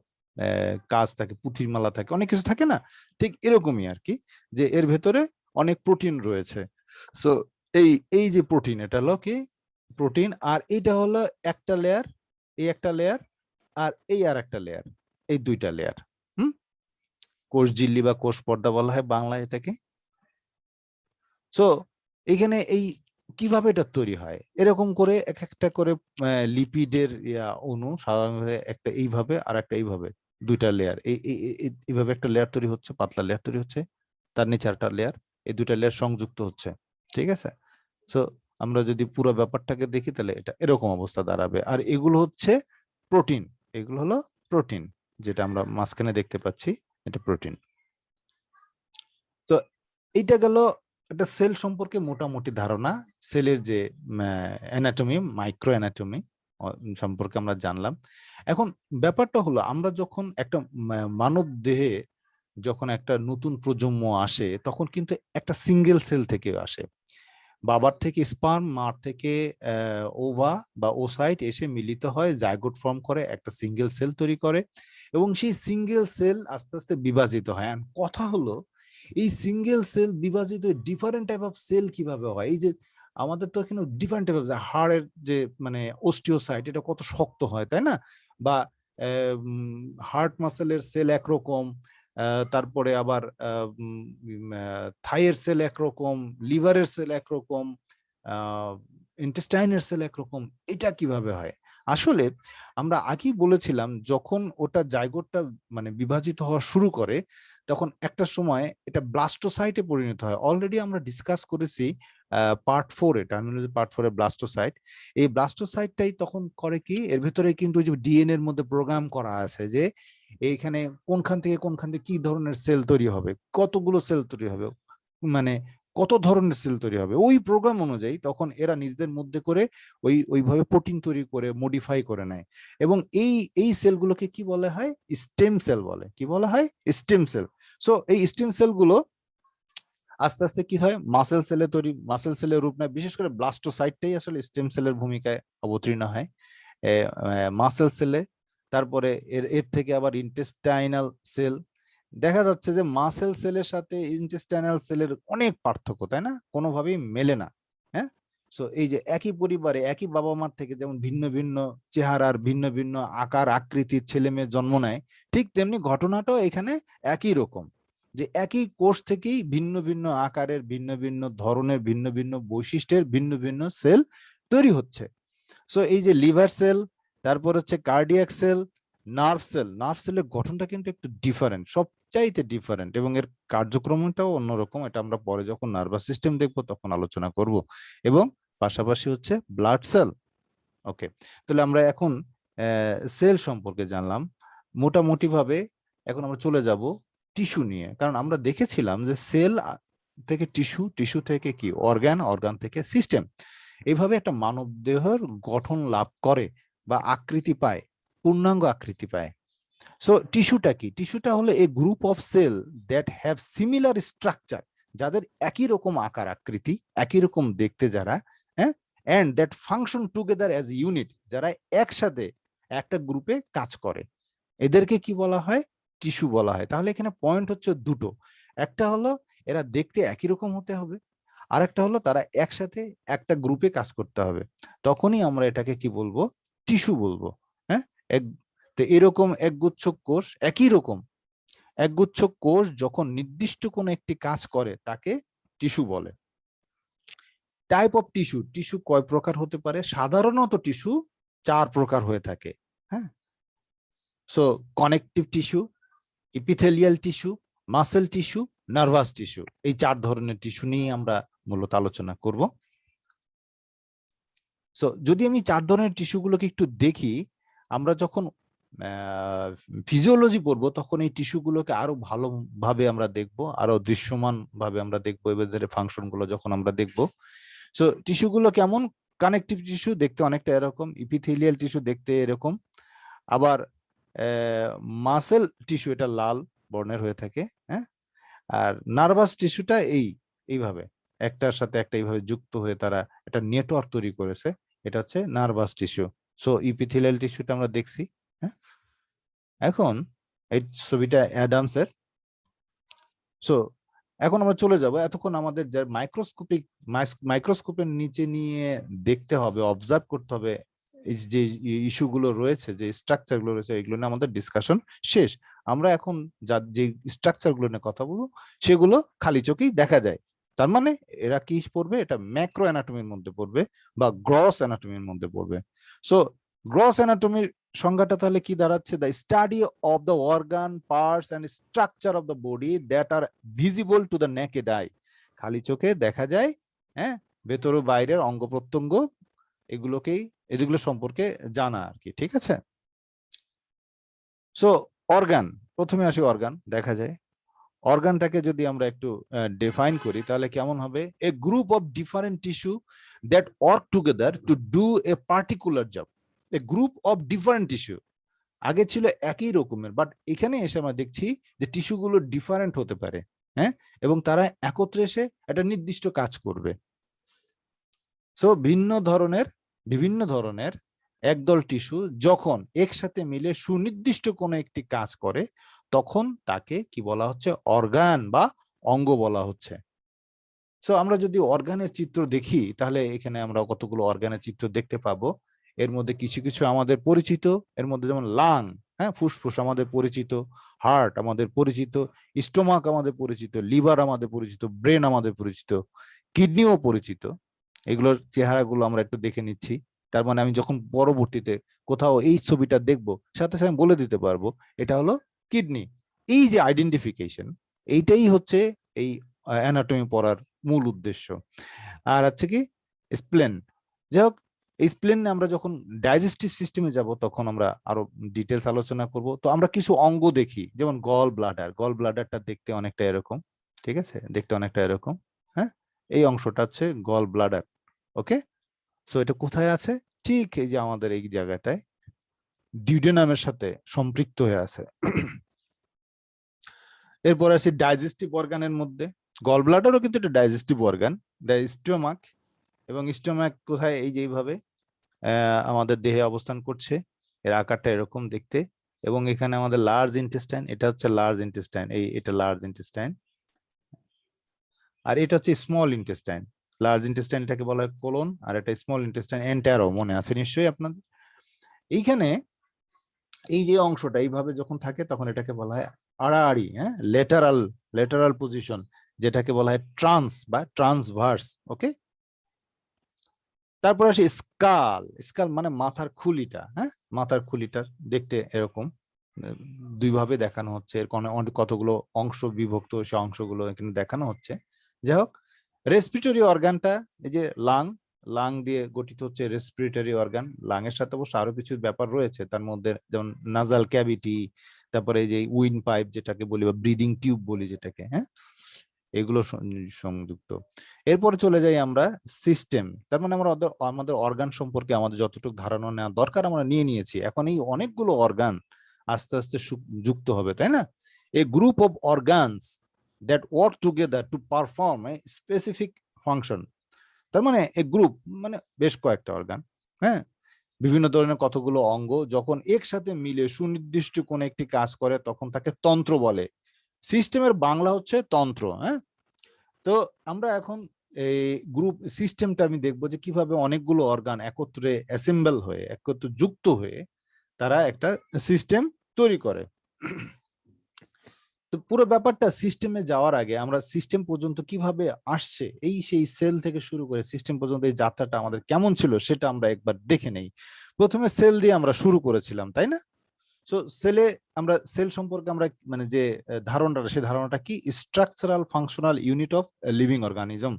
কাজ থাকে, পুঁথির মালা থাকে, অনেক কিছু থাকে না, ঠিক এরকমই আর কি, যে এর ভেতরে অনেক প্রোটিন রয়েছে। সো এই এই যে প্রোটিন, এটা হলো কি প্রোটিন, আর এইটা হলো একটা লেয়ার, এই একটা লেয়ার, আর এই আর একটা লেয়ার, এই দুইটা লেয়ার। হুম, কোষ ঝিল্লি বা কোষ পর্দা বলা হয় বাংলায় এটাকে। সো এখানে এই কিভাবে এটা তৈরি হয়, এরকম করে এক একটা করে লিপিডের অণু সাধারণত একটা এইভাবে আর একটা এইভাবে, দুইটা লেয়ার এইভাবে একটা লেয়ার তৈরি হচ্ছে, পাতলা লেয়ার তৈরি হচ্ছে, তার নিচে একটা লেয়ার, এই দুইটা লেয়ার সংযুক্ত হচ্ছে। ঠিক আছে, সো আমরা যদি পুরো ব্যাপারটাকে দেখি তাহলে এটা এরকম অবস্থা দাঁড়াবে। আর এগুলো হচ্ছে প্রোটিন, এগুলো হলো প্রোটিন, যেটা আমরা মাঝখানে দেখতে পাচ্ছি, এটা প্রোটিন। তো এইটা গেল একটা সেল সম্পর্কে মোটামুটি ধারণা, সেলের যে অ্যানাটমি, মাইক্রো অ্যানাটমি সম্পর্কে আমরা জানলাম। এখন ব্যাপারটা হলো, আমরা যখন একটা মানব দেহে যখন একটা নতুন প্রজন্ম আসে, তখন কিন্তু একটা সিঙ্গেল সেল থেকে আসে। বাবার থেকে স্পার্ম, মার থেকে ওভা বা ওসাইট এসে মিলিত হয়, জাইগোট ফর্ম করে, একটা সিঙ্গেল সেল তৈরি করে, এবং সেই সিঙ্গেল সেল আস্তে আস্তে বিভাজিত হয়। কথা হলো, এই সিঙ্গেল সেল বিভাজিত ডিফারেন্ট টাইপ অফ সেল কিভাবে হয়? এই যে আমাদের তো এখানে ডিফারেন্ট টাইপ অফ, হাড়ের যে মানে অস্টিওসাইট, এটা কত শক্ত হয় তাই না, বা হার্ট মাসেলের সেল একরকম, তারপরে আবার থাইয়ের সেল একরকম, লিভারের সেল একরকম, ইন্টেস্টাইনের সেল একরকম। এটা কিভাবে হয়? আসলে আমরা আগেই বলেছিলাম, যখন ওটা জাইগোটটা মানে বিভাজিত হওয়া শুরু করে, তখন একটা সময় এটা ব্লাস্টোসাইটে পরিণত হয়। অলরেডি আমরা ডিসকাস করেছি পার্ট 4, টার্মিনোলজি পার্ট 4 এ ব্লাস্টোসাইট। এই ব্লাস্টোসাইটটাই তখন করে কি, এর ভিতরে কিন্তু ওই যে ডিএনএ এর মধ্যে প্রোগ্রাম করা আছে যে এইখানে কোনখান থেকে কোনখান থেকে কি ধরনের সেল তৈরি হবে, কতগুলো সেল তৈরি হবে, মানে কত ধরনের সেল তৈরি হবে, ওই প্রোগ্রাম অনুযায়ী তখন এরা নিজেদের মধ্যে করে ওইভাবে প্রোটিন তৈরি করে মডিফাই করে নেয়। এবং এই সেলগুলোকে কি বলা হয়? স্টেম সেল বলে। কি বলা হয়? Stem cell. সো এই স্টেম সেলগুলো আস্তে আস্তে কি হয়, মাসেল সেলে তৈরি, মাসেল সেলের রূপ নেয়। বিশেষ করে ব্লাস্টোসাইটটাই আসলে স্টেম সেলের ভূমিকায় অবতীর্ণ হয় মাসেল সেলে। তারপরে এর এর থেকে আবার ইন্টেস্টাইনাল সেল। দেখা যাচ্ছে যে মাসেল সেলের সাথে ইন্টেস্টাইনাল সেলের অনেক পার্থক্য, তাই না? কোনোভাবেই মেলে না। হ্যাঁ, সো এই যে একই পরিবারে একই বাবা মার থেকে যেমন ভিন্ন ভিন্ন চেহারার, ভিন্ন ভিন্ন আকার আকৃতির ছেলে মেয়ে জন্ম নেয়, ঠিক তেমনি ঘটনাটাও এখানে একই রকম, যে একই কোষ থেকেই ভিন্ন ভিন্ন আকারের, ভিন্ন ভিন্ন ধরনের, ভিন্ন ভিন্ন বৈশিষ্ট্যের ভিন্ন ভিন্ন সেল তৈরি হচ্ছে। সো এই যে লিভার সেল, তারপর হচ্ছে cardiac cell, nerve cell, nerve সেলের গঠনটা কিন্তু একটু ডিফারেন্ট, সবচাইতে ডিফারেন্ট, এবং এর কার্যক্রমটাও অন্যরকম। এটা আমরা পরে যখন নার্ভাস সিস্টেম দেখবো তখন আলোচনা করব। এবং পাশাপাশি হচ্ছে ব্লাড সেল। ওকে, তাহলে আমরা এখন সেল সম্পর্কে জানলাম মোটামুটি ভাবে। এখন আমরা চলে যাব টিস্যু নিয়ে, কারণ আমরা দেখেছিলাম যে সেল থেকে টিস্যু, টিস্যু থেকে কি অর্গান, অর্গান থেকে সিস্টেম। এইভাবে একটা মানব দেহের গঠন লাভ করে বা আকৃতি পায়, পূর্ণাঙ্গ আকৃতি পায়। সো টিস্যুটা কি? টিস্যুটা হলো a group of cell that have similar structure, যাদের একই রকম আকার আকৃতি, একই রকম দেখতে যারা, হ্যাঁ, and that function together as unit, যারা একসাথে একটা গ্রুপে কাজ করে, এদেরকে কি বলা হয়? টিস্যু বলা হয়। তাহলে এখানে পয়েন্ট হচ্ছে দুটো, একটা হলো এরা দেখতে একই রকম হতে হবে, আর একটা হলো তারা একসাথে একটা গ্রুপে কাজ করতে হবে, তখনই আমরা এটাকে কি বলবো? টিস্যু বলবো। হ্যাঁ, এক, তো এরকম একগুচ্ছ কোষ, একই রকম একগুচ্ছ কোষ যখন নির্দিষ্ট কোনো একটি কাজ করে তাকে টিস্যু বলে। টাইপ অফ টিস্যু, টিস্যু কয় প্রকার হতে পারে? সাধারণত টিস্যু 4 প্রকার হয়ে থাকে। হ্যাঁ, so connective tissue, epithelial tissue, muscle tissue, nervous tissue, এই 4 ধরনের টিস্যু নিয়ে আমরা মূলত আলোচনা করব। সো যদি আমি 4 ধরনের টিস্যুগুলোকে একটু দেখি, আমরা যখন ফিজিওলজি পড়বো তখন এই টিস্যুগুলোকে আরো ভালোভাবে আমরা দেখবো, আরো দৃশ্যমান ভাবে আমরা দেখবো, এদের ফাংশন গুলো যখন আমরা দেখবো। সো টিস্যুগুলো কেমন? কানেকটিভ টিস্যু দেখতে অনেকটা এরকম, ইপিথেলিয়াল টিস্যু দেখতে এরকম, আবার মাসেল টিস্যু এটা লাল বর্ণের হয়ে থাকে, হ্যাঁ, আর নার্ভাস টিস্যুটা এইভাবে একটার সাথে একটা এইভাবে যুক্ত হয়ে তারা একটা নেটওয়ার্ক তৈরি করেছে, এটা হচ্ছে নার্ভাস টিস্যু। সো ইপিথেলিয়াল টিস্যুটা আমরা দেখছি। হ্যাঁ, এখন এই ছবিটা অ্যাডামসের। সো এখন আমরা চলে যাব, এতক্ষণ আমাদের যে মাইক্রোস্কোপের নিচে নিয়ে দেখতে হবে, অবজার্ভ করতে হবে, এই যে ইস্যুগুলো রয়েছে, যে স্ট্রাকচার গুলো রয়েছে, এগুলো নিয়ে আমাদের ডিসকাশন শেষ। আমরা এখন যে স্ট্রাকচার গুলো নিয়ে কথা বলবো সেগুলো খালি চোখেই দেখা যায়। তার মানে এরা কি পড়বে? এটা ম্যাক্রো অ্যানাটমির মধ্যে পড়বে বা গ্রস অ্যানাটমির মধ্যে পড়বে। সো গ্রস অ্যানাটমির সংজ্ঞাটা তাহলে কি দাঁড়াচ্ছে? The study of the organ, parts and structure of the body that are visible to the naked eye, খালি চোখে দেখা যায়, হ্যাঁ, ভেতর ও বাইরের অঙ্গ প্রত্যঙ্গ, এগুলোকেই, এগুলো সম্পর্কে জানা আর কি, ঠিক আছে? সো অর্গান, প্রথমে আসি অর্গান দেখা যায়। অর্গানটাকে যদি আমরা একটু ডিফাইন করি তাহলে কেমন হবে? A group of different tissue that work together to do a particular job. A group of different tissue, আগে ছিল একই রকমের, বাট এখানে এসে আমরা দেখছি যে টিস্যুগুলো ডিফারেন্ট হতে পারে, হ্যাঁ, এবং তারা একত্রে এসে একটা নির্দিষ্ট কাজ করবে। সো বিভিন্ন ধরনের একদল টিস্যু যখন একসাথে মিলে সুনির্দিষ্ট কোনো একটি কাজ করে তখন তাকে কি বলা হচ্ছে? অর্গান বা অঙ্গ বলা হচ্ছে। সো আমরা যদি অর্গানের চিত্র দেখি তাহলে এখানে আমরা কতগুলো অর্গানের চিত্র দেখতে পাবো। এর মধ্যে কিছু কিছু আমাদের পরিচিত, এর মধ্যে যেমন লাং, হ্যাঁ, ফুসফুস আমাদের পরিচিত, হার্ট আমাদের পরিচিত, স্টোমাক আমাদের পরিচিত, লিভার আমাদের পরিচিত, ব্রেন আমাদের পরিচিত, কিডনিও পরিচিত। এগুলোর চেহারাগুলো আমরা একটু দেখে নিচ্ছি। তার মানে আমি যখন পরবর্তীতে কোথাও এই ছবিটা দেখবো সাথে সাথে বলে দিতে পারবো এটা হলো কিডনি। এই যে আইডেন্টিফিকেশন, এইটাই হচ্ছে এই অ্যানাটমি পড়ার মূল উদ্দেশ্য। আর হচ্ছে কি স্প্লেন, যাই হোক, এই স্প্লেন আমরা যখন ডাইজেস্টিভ সিস্টেমে যাব তখন আমরা আরো ডিটেলস আলোচনা করব। তো আমরা কিছু অঙ্গ দেখি, যেমন গল ব্লাডার, গল ব্লাডারটা দেখতে অনেকটা এরকম, ঠিক আছে, দেখতে অনেকটা এরকম, হ্যাঁ, এই অংশটা হচ্ছে গল ব্লাডার। ওকে, সো এটা কোথায় আছে? ঠিক এই যে আমাদের এই জায়গাটায় ডিউডেনামের সাথে সম্পৃক্ত হয়ে আছে। এরপর আসি ডাইজেস্টিভ অর্গানের মধ্যে, গল ব্লাডারও কিন্তু একটা ডাইজেস্টিভ অর্গান, স্টোমাক, এবং স্টোমাক কোথায়? এই যে এইভাবে আমাদের দেহে অবস্থান করছে, এর আকারটা এরকম দেখতে, এবং এখানে আমাদের লার্জ ইন্টেস্টাইন, এটা হচ্ছে লার্জ ইন্টেস্টাইন, এটা লার্জ ইন্টেস্টাইন, আর এটা হচ্ছে স্মল ইন্টেস্টাইন। লার্জ ইন্টেস্টাইন এটাকে বলা হয় কোলন, আর এটা স্মল ইন্টেস্টাইন এন্টারো, মনে আছে নিশ্চয়ই আপনাদের। এইখানে এই যে অংশটা এইভাবে যখন থাকে তখন এটাকে বলা হয় আড়াআড়ি, হ্যাঁ, লেটারাল, লেটারাল পজিশন, যেটাকে বলা হয় ট্রান্স বা ট্রান্সভার্স। ওকে, তারপর আসে স্কাল। স্কাল মানে মাথার খুলিটা, হ্যাঁ, মাথার খুলিটার দেখতে এরকম, দুই ভাবে দেখানো হচ্ছে, এর কতগুলো অংশ বিভক্ত, সে অংশগুলো এখানে দেখানো হচ্ছে। যাই হোক, রেসপিরেটরি অর্গানটা এই যে লাং, লাং দিয়ে গঠিত হচ্ছে রেসপিরেটরি অর্গান। লাং এর সাথে অবশ্য আরো কিছু ব্যাপার রয়েছে তার মধ্যে, যেমন নাজাল ক্যাভিটি, তারপরে এই যে উইন্ড পাইপ যেটাকে বলি বা ব্রিদিং টিউব বলি যেটাকে, হ্যাঁ, এগুলো সংযুক্ত। এরপরে চলে যাই আমরা সিস্টেম, তার মানে আমরা আমাদের অর্গান সম্পর্কে আমাদের যতটুকু ধারণা নেওয়া দরকার আমরা নিয়ে নিয়েছি, এখন এই অনেকগুলো অর্গান আস্তে আস্তে যুক্ত হবে, তাই না? A group of organs that work together to perform a specific function. তার মানে এ গ্রুপ মানে বেশ কয়েকটা অর্গান, হ্যাঁ, বিভিন্ন ধরনের কতগুলো অঙ্গ যখন একসাথে মিলে সুনির্দিষ্ট কোন একটি কাজ করে তখন তাকে তন্ত্র বলে। সিস্টেমের বাংলা হচ্ছে তন্ত্র, হ্যাঁ। তো আমরা এখন এই গ্রুপ সিস্টেমটা আমি দেখবো যে কিভাবে অনেকগুলো অর্গান একত্রে অ্যাসেম্বল হয়ে একত্রে যুক্ত হয়ে তারা একটা সিস্টেম তৈরি করে। তো পুরো ব্যাপারটা সিস্টেমে যাওয়ার আগে আমরা সিস্টেম পর্যন্ত কিভাবে আসছে, এই সেই সেল থেকে শুরু করে সিস্টেম পর্যন্ত এই যাত্রাটা আমাদের কেমন ছিল সেটা আমরা একবার দেখে নেই। প্রথমে সেল দিয়ে আমরা শুরু করেছিলাম, তাই না? সো সেলে আমরা সেল সম্পর্কে আমরা মানে যে ধারণাটা, সেই ধারণাটা কি? Structural functional unit of living organism,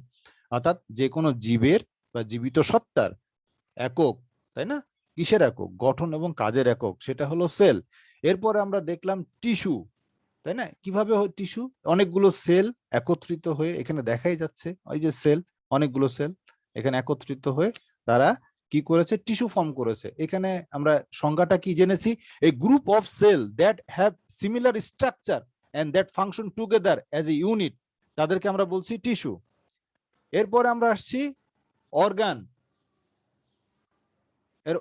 অর্থাৎ যে কোনো জীবের বা জীবিত সত্তার একক, তাই না? কিসের একক? গঠন এবং কাজের একক, সেটা হলো সেল। এরপরে আমরা দেখলাম টিস্যু, তাই না? কিভাবে হয় টিস্যু? অনেকগুলো সেল একত্রিত হয়ে, এখানে দেখাই যাচ্ছে ওই যে সেল, অনেকগুলো সেল এখানে একত্রিত হয়ে তারা কি করেছে? টিস্যু ফর্ম করেছে। এখানে আমরা সংজ্ঞাটা কি জেনেছি? A group of cell that have similar structure and that function together as a unit, তাদেরকে আমরা বলছি টিস্যু। এরপরে আমরা আসছি অর্গান। এর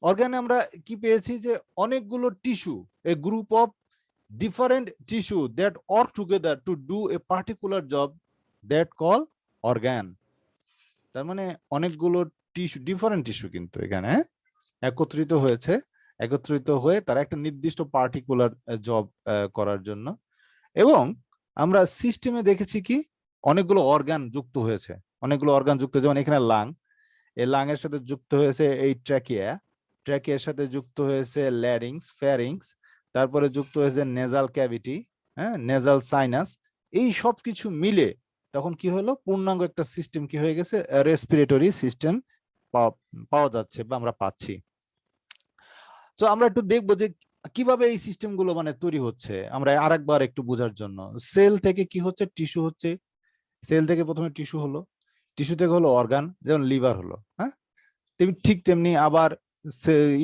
অর্গানে আমরা কি পেয়েছি? যে অনেকগুলো tissue, A group of different tissue that work together to do a particular job that call organ। তার মানে অনেকগুলো টিস্যু, ডিফারেন্ট টিস্যু কিন্তু এখানে একত্রিত হয়েছে, একত্রিত হয়ে তারা একটা নির্দিষ্ট পার্টিকুলার জব করার জন্য। এবং আমরা সিস্টেমে দেখেছি কি অনেকগুলো অর্গান যুক্ত হয়েছে, অনেকগুলো অর্গান যুক্ত, যেমন এখানে লাং, এই লাং এর সাথে যুক্ত হয়েছে এই ট্র্যাকিয়া, ট্র্যাকিয়ার সাথে যুক্ত হয়েছে ল্যারিংস, ফ্যারিংস, তারপরে যুক্ত হয়েছে নেজাল ক্যাভিটি, হ্যাঁ, নেজাল সাইনাস। এই সব কিছু মিলে তখন কি হলো? পূর্ণাঙ্গ একটা সিস্টেম কি হয়ে গেছে? রেসপিরেটরি সিস্টেম পাওয়া যাচ্ছে বা আমরা পাচ্ছি। তো আমরা একটু দেখবো যে কিভাবে এই সিস্টেম গুলো মানে তৈরি হচ্ছে, আমরা আরেকবার একটু বোঝার জন্য। সেল থেকে কি হচ্ছে? টিস্যু হচ্ছে। সেল থেকে প্রথমে টিস্যু হলো, টিস্যু থেকে হলো অর্গান, যেমন লিভার হলো, হ্যাঁ। ঠিক তেমনি আবার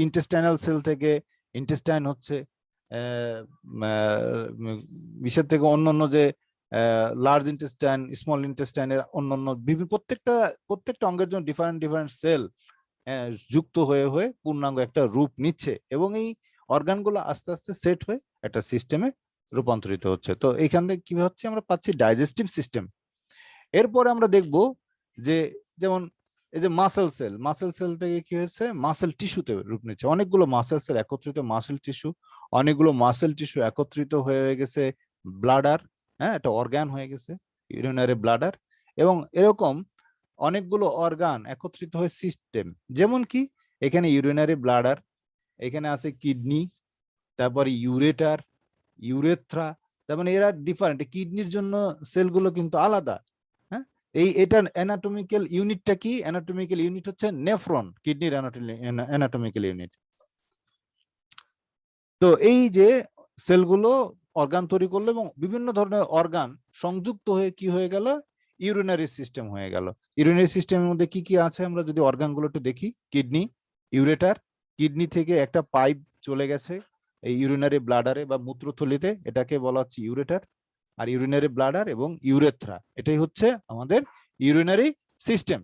ইন্টেস্টাইনাল সেল থেকে ইন্টেস্টাইন হচ্ছে, বিষের থেকে অন্যান্য যে লার্জ ইন্টেস্টাইন, স্মল ইন্টেস্টাইনের অন্যান্য বিভিন্ন প্রত্যেকটা অঙ্গের জন্য ডিফারেন্ট ডিফারেন্ট সেল যুক্ত হয়ে হয়ে পূর্ণাঙ্গ একটা রূপ নিচ্ছে, এবং এই অর্গানগুলো আস্তে আস্তে সেট হয়ে একটা সিস্টেমে রূপান্তরিত হচ্ছে। তো এইখান থেকে কি হচ্ছে? আমরা পাচ্ছি ডাইজেস্টিভ সিস্টেম। এরপরে আমরা দেখব যে যেমন এই যে মাসেল সেল, মাসেল সেল থেকে কি হয়েছে? মাসেল টিস্যুতে রূপ নিচ্ছে, অনেকগুলো মাসেল সেল একত্রিত মাসেল টিস্যু, অনেকগুলো মাসেল টিস্যু একত্রিত হয়ে গেছে ব্লাডার, হ্যাঁ, একটা অর্গান হয়ে গেছে ইউরিনারি ব্লাডার। এবং এরকম অনেকগুলো অর্গান একত্রিত হয়ে সিস্টেম, যেমন কি এখানে ইউরিনারি ব্লাডার, এখানে আছে কিডনি, তারপরে ইউরেটার, ইউরেথ্রা। তার মানে এরা ডিফারেন্ট, কিডনির জন্য সেলগুলো কিন্তু আলাদা, হ্যাঁ। এটার অ্যানাটমিক্যাল ইউনিটটা কি? অ্যানাটমিক্যাল ইউনিট হচ্ছে নেফ্রন, কিডনির অ্যানাটমিক্যাল ইউনিট। তো এই যে সেলগুলো অর্গান তৈরি করলো এবং বিভিন্ন ধরনের অর্গান সংযুক্ত হয়ে কি হয়ে গেল? ইউরিনারি সিস্টেম হয়ে গেল। ইউরিনারি সিস্টেমের মধ্যে কি কি আছে আমরা যদি অর্গানগুলো একটু দেখি, কিডনি, ইউরেটার, কিডনি থেকে একটা পাইপ চলে গেছে এই ইউরিনারি ব্লাডারে বা মূত্রথলিতে, এটাকে বলা হচ্ছে ইউরেটার। আর ইউরিনারি ব্লাডার এবং ইউরেথ্রা, এটাই হচ্ছে আমাদের ইউরিনারি সিস্টেম।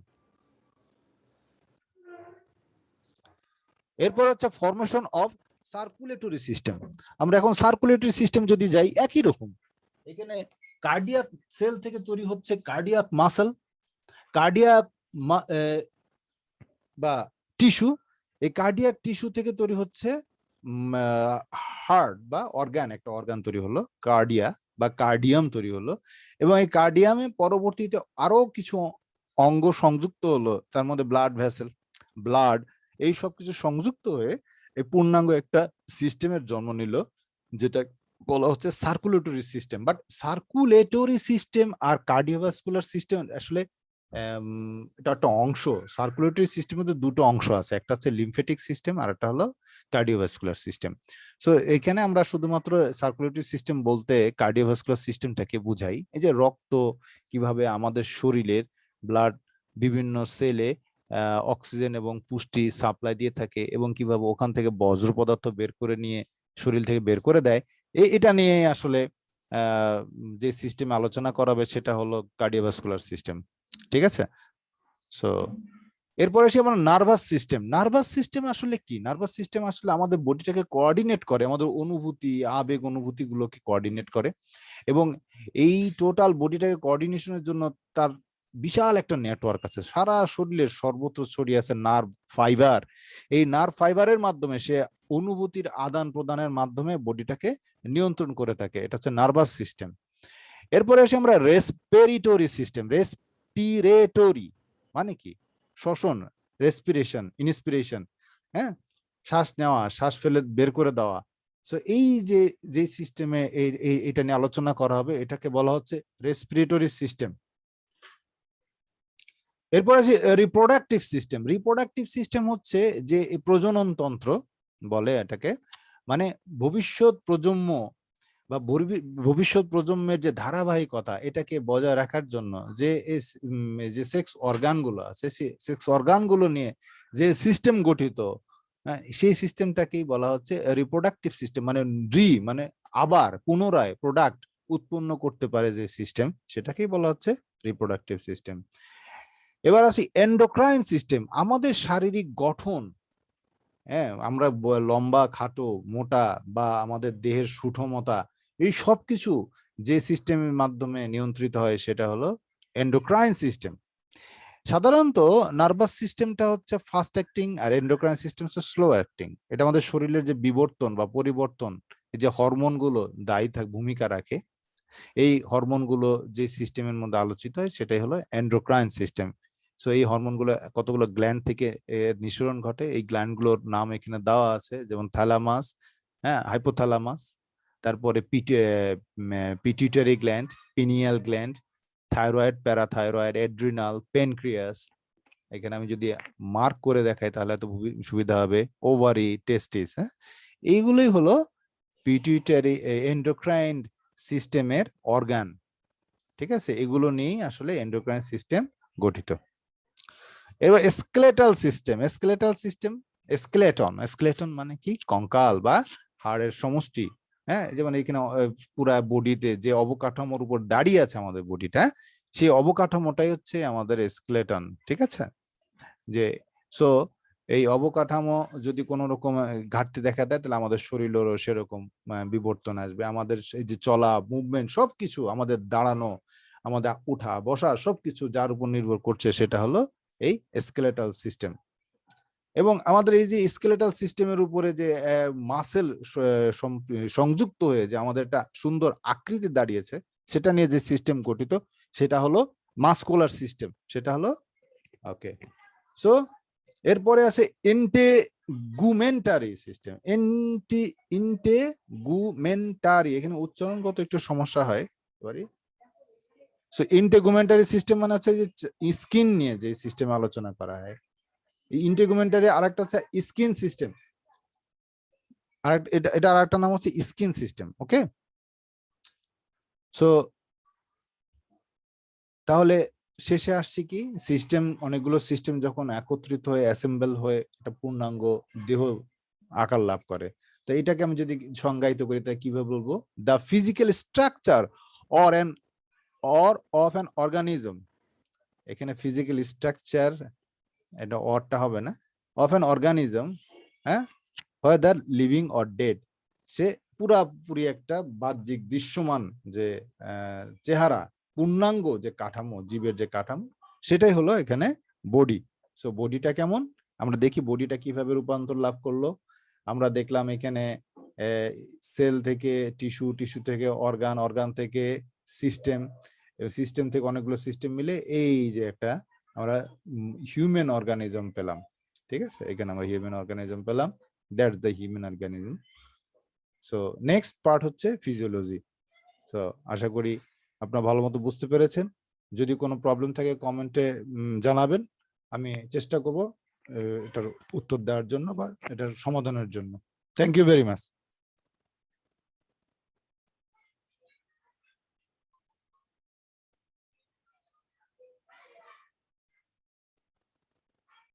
এরপর হচ্ছে ফরমেশন অফ সার্কুলেটরি সিস্টেম। আমরা এখন সার্কুলেটরি সিস্টেম যদি যাই, একই রকম এখানে কার্ডিয়াক সেল থেকে তৈরি হচ্ছে কার্ডিয়াক মাসল, কার্ডিয়াক বা টিস্যু। এই কার্ডিয়াক টিস্যু থেকে তৈরি হচ্ছে হার্ট বা অর্গান, একটা অর্গান তৈরি হলো কার্ডিয়া বা কার্ডিয়াম তৈরি হলো। এবং এই কার্ডিয়ামে পরবর্তীতে আরো কিছু অঙ্গ সংযুক্ত হলো, তার মধ্যে ব্লাড ভেসেল, ব্লাড, এই সব কিছু সংযুক্ত হয়ে এই পূর্ণাঙ্গ একটা সিস্টেমের জন্ম নিল, যেটা বলা হচ্ছে circulatory system. But circulatory system আর কার্ডিওভাস্কুলার সিস্টেম আসলে এটা একটা অংশ। সার্কুলেটরি সিস্টেমের মধ্যে দুটো অংশ আছে, একটা হচ্ছে লিম্ফেটিক সিস্টেম আর একটা হলো কার্ডিওভাস্কুলার সিস্টেম। সো এখানে আমরা শুধুমাত্র সার্কুলেটরি সিস্টেম বলতে কার্ডিওভাস্কুলার সিস্টেমটাকে বুঝাই। এই যে রক্ত কিভাবে আমাদের শরীরের ব্লাড বিভিন্ন সেলে অক্সিজেন এবং পুষ্টি সাপ্লাই দিয়ে থাকে এবং কিভাবে ওখান থেকে বজ্র পদার্থ বের করে নিয়ে শরীর থেকে বের করে দেয়, এটা নিয়ে আসলে যে সিস্টেম আলোচনা করাবে সেটা হলো কার্ডিওভাস্কুলার সিস্টেম। ঠিক আছে। সো এরপরে আসি আমরা নার্ভাস সিস্টেম। নার্ভাস সিস্টেম আসলে কি? নার্ভাস সিস্টেম আসলে আমাদের বডিটাকে কোঅর্ডিনেট করে, আমাদের অনুভূতি আবেগ অনুভূতি গুলোকে কোঅর্ডিনেট করে এবং এই টোটাল বডিটাকে কোঅর্ডিনেশনের জন্য তার বিশাল একটা নেটওয়ার্ক আছে, সারা শরীরের সর্বত্র ছড়িয়ে আছে নার্ভ ফাইবার। এই নার্ভ ফাইবারের মাধ্যমে সে অনুভূতির আদান প্রদানের মাধ্যমে বডিটাকে নিয়ন্ত্রণ করে থাকে, এটা হচ্ছে নার্ভাস সিস্টেম। এরপরে আসি আমরা রেসপিরেটরি সিস্টেম। রেসপিরেটরি মানে কি? শ্বসন, রেসপিরেশন, ইনস্পিরেশন, হ্যাঁ, শ্বাস নেওয়া, শ্বাস ফেলে বের করে দেওয়া। সো এই যে সিস্টেমে এটা নিয়ে আলোচনা করা হবে, এটাকে বলা হচ্ছে রেসপিরেটরি সিস্টেম। এরপর আছে রিপ্রোডাক্টিভ সিস্টেম। রিপ্রোডাক্টিভ সিস্টেম হচ্ছে যে প্রজনন তন্ত্র বলে এটাকে, মানে ভবিষ্যৎ প্রজন্ম বা ভবিষ্যৎ প্রজন্মের যে ধারাবাহিকতা এটাকে বজায় রাখার জন্য যে সেক্স অর্গান গুলো আছে, সেক্স অর্গান গুলো নিয়ে যে সিস্টেম গঠিত, সেই সিস্টেমটাকেই বলা হচ্ছে রিপ্রোডাক্টিভ সিস্টেম। মানে মানে আবার পুনরায় প্রোডাক্ট উৎপন্ন করতে পারে যে সিস্টেম, সেটাকেই বলা হচ্ছে রিপ্রোডাক্টিভ সিস্টেম। এবার আসি এন্ডোক্রাইন সিস্টেম। আমাদের শারীরিক গঠন, হ্যাঁ, আমরা লম্বা খাটো মোটা বা আমাদের দেহের সুঠমতা, এই সব কিছু যে সিস্টেমের মাধ্যমে নিয়ন্ত্রিত হয় সেটা হলো এন্ডোক্রাইন সিস্টেম। সাধারণত নার্ভাস সিস্টেমটা হচ্ছে ফাস্ট অ্যাক্টিং আর এন্ডোক্রাইন সিস্টেম হচ্ছে স্লো অ্যাক্টিং। এটা আমাদের শরীরের যে বিবর্তন বা পরিবর্তন, এই যে হরমোনগুলো ভূমিকা রাখে, এই হরমোনগুলো যে সিস্টেমের মধ্যে আলোচিত হয় সেটাই হলো এন্ডোক্রাইন সিস্টেম। সো এই হরমোনগুলো কতগুলো গ্ল্যান্ড থেকে এর নিঃসরণ ঘটে, এই গ্ল্যান্ডগুলোর নাম এখানে দেওয়া আছে, যেমন থ্যালামাস, হ্যাঁ, হাইপোথ্যালামাস, তারপরে pituitary gland, pineal gland, thyroid, parathyroid, adrenal, pancreas. এখানে আমি যদি মার্ক করে দেখাই তাহলে তো সুবিধা হবে, ওভারি, টেস্টিস, হ্যাঁ, এইগুলোই হলো পিটিউটারি এন্ডোক্রাইন সিস্টেমের অর্গান। ঠিক আছে, এগুলো নিয়েই আসলে এন্ডোক্রাইন সিস্টেম গঠিত। এবার স্কেলেটাল সিস্টেম। স্কেলেটন মানে কি? কঙ্কাল বা হাড়ের সমষ্টি। হ্যাঁ, যেমন এখানে পুরা বডিতে যে অবকাঠামোর উপর দাঁড়িয়ে আছে আমাদের বডিটা, সেই অবকাঠামোটাই হচ্ছে আমাদের স্কেলেটন। ঠিক আছে, যে সো এই অবকাঠামো যদি কোনো রকম ঘাটতি দেখা দেয় তাহলে আমাদের শরীরেরও সেরকম বিবর্তন আসবে। আমাদের এই যে চলা, মুভমেন্ট, সবকিছু, আমাদের দাঁড়ানো, আমাদের উঠা বসা, সবকিছু যার উপর নির্ভর করছে সেটা হলো এই স্কেলেটাল সিস্টেম। এবং আমাদের এই যে স্কেলেটাল সিস্টেমের উপরে যে মাসেল সংযুক্ত হয়ে যে আমাদের একটা সুন্দর আকৃতি দাঁড়িয়েছে, সেটা নিয়ে যে সিস্টেম গঠিত সেটা হলো মাসকুলার সিস্টেম। সেটা হলো ওকে। সো এরপরে আছে ইন্টেগুমেন্টারি সিস্টেম। ইন্টেগুমেন্টারি, এখানে উচ্চারণগত একটু সমস্যা হয় সরি। সো ইন্টেগুমেন্টারি সিস্টেম মানে হচ্ছে যে স্কিন নিয়ে যে সিস্টেম আলোচনা করা হয়। ইন্টেগুমেন্টারি আরেকটা হচ্ছে স্কিন সিস্টেম, আর এটা আরেকটা নাম হচ্ছে স্কিন সিস্টেম। ওকে, সো তাহলে শেষে আসছি কি, সিস্টেম, অনেকগুলো সিস্টেম যখন একত্রিত হয়ে অ্যাসেম্বল হয়ে একটা পূর্ণাঙ্গ দেহ আকার লাভ করে, তো এটাকে আমি যদি সংজ্ঞায়িত করি তাহলে কিভাবে বলবো? The physical structure or of an organism. এখানে ফিজিক্যাল স্ট্রাকচার, এটা অরটা হবে না, অফ অ্যান অর্গানিজম, হ্যাঁ, whether লিভিং অর ডেড। সে পুরাপুরি একটা বাহ্যিক দৃশ্যমান যে চেহারা, পূর্ণাঙ্গ যে কাঠামো, জীবের যে কাঠামো, সেটাই হলো এখানে বডি। সো বডিটা কেমন, আমরা দেখি বডিটা কিভাবে রূপান্তর লাভ করলো। আমরা দেখলাম এখানে সেল থেকে টিস্যু, টিস্যু থেকে অর্গান, অর্গান থেকে সিস্টেম, সিস্টেম থেকে অনেকগুলো সিস্টেম মিলে এই যে একটা আমরা হিউম্যান অর্গানিজম পেলাম। ঠিক আছে, এখানে আমরা হিউম্যান অর্গানিজম পেলাম, that's the human organism. So next part হচ্ছে ফিজিওলজি। সো আশা করি আপনারা ভালো মতো বুঝতে পেরেছেন। যদি কোনো প্রবলেম থাকে কমেন্টে জানাবেন, আমি চেষ্টা করব এটার উত্তর দেওয়ার জন্য বা এটার সমাধানের জন্য। Thank you very much.